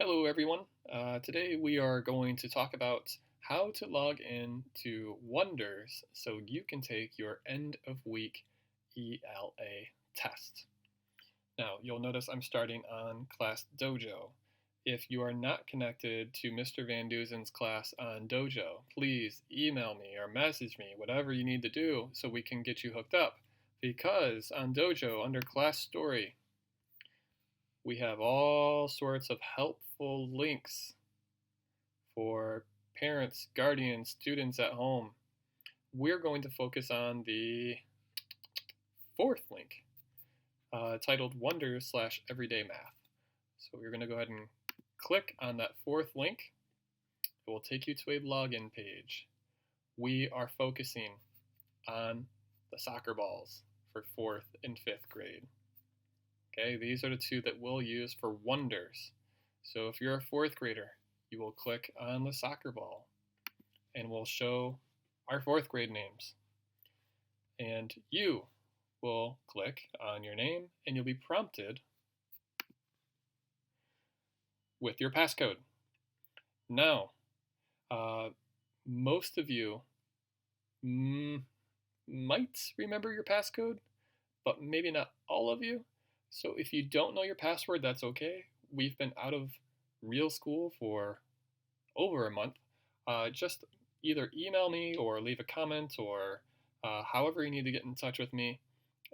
Hello everyone. Today we are going to talk about how to log in to Wonders so you can take your end of week ELA test. Now you'll notice I'm starting on Class Dojo. If you are not connected to Mr. Van Duzen's class on Dojo, please email me or message me, whatever you need to do so we can get you hooked up. Because on Dojo, under Class Story, we have all sorts of helpful links for parents, guardians, students at home. We're going to focus on the fourth link titled Wonders/Everyday Math. So we're going to go ahead and click on that fourth link. It will take you to a login page. We are focusing on the soccer balls for 4th and 5th grade. Okay, these are the two that we'll use for Wonders. So if you're a 4th grader, you will click on the soccer ball and we'll show our 4th grade names. And you will click on your name and you'll be prompted with your passcode. Now, most of you might remember your passcode, but maybe not all of you. So if you don't know your password, that's okay. We've been out of real school for over a month. Just either email me or leave a comment or however you need to get in touch with me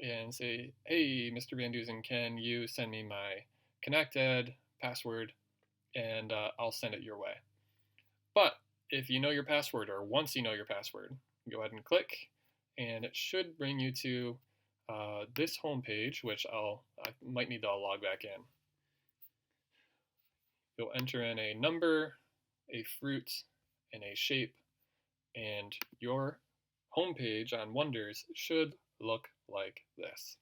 and say, hey, Mr. Van Duzen, can you send me my ConnectEd password and I'll send it your way. But if you know your password or once you know your password, go ahead and click and it should bring you to this home page, which I might need to log back in. You'll enter in a number, a fruit, and a shape, and your home page on Wonders should look like this.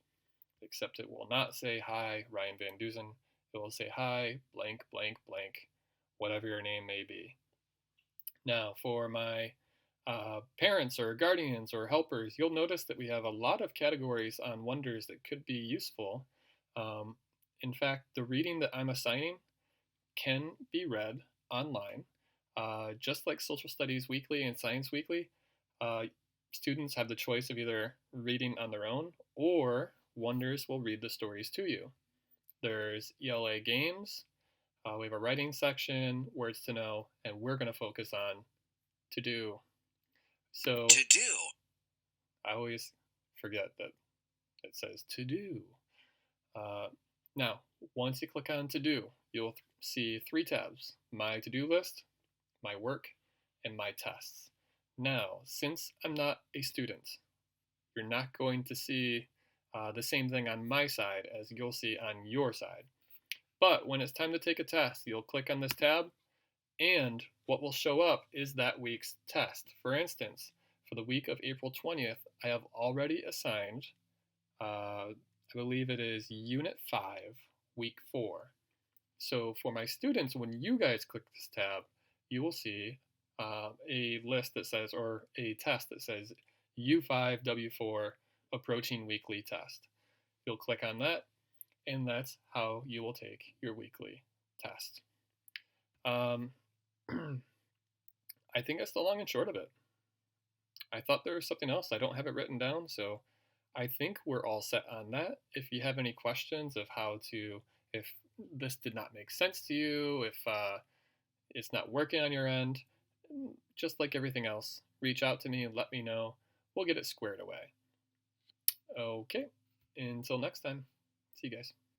Except it will not say, hi, Ryan Van Duzen. It will say, hi, blank, blank, blank, whatever your name may be. Now, for my parents or guardians or helpers, you'll notice that we have a lot of categories on Wonders that could be useful. In fact, the reading that I'm assigning can be read online. Just like Social Studies Weekly and Science Weekly, students have the choice of either reading on their own or Wonders will read the stories to you. There's ELA games, we have a writing section, words to know, and we're going to focus on to do. So To do. I always forget that it says to do. Now, once you click on to do, you'll see 3 tabs: my to-do list, my work, and my tests. Now, since I'm not a student, you're not going to see the same thing on my side as you'll see on your side. But when it's time to take a test, you'll click on this tab, and what will show up is that week's test. For instance, for the week of April 20th, I have already assigned, I believe it is Unit 5, Week 4. So for my students, when you guys click this tab, you will see a list that says, or a test that says U5, W4, Approaching Weekly Test. You'll click on that, and that's how you will take your weekly test. I think that's the long and short of it. I thought there was something else. I don't have it written down, so I think we're all set on that. If you have any questions of how to, if this did not make sense to you, if it's not working on your end, just like everything else, reach out to me and let me know. We'll get it squared away. Okay, until next time, see you guys.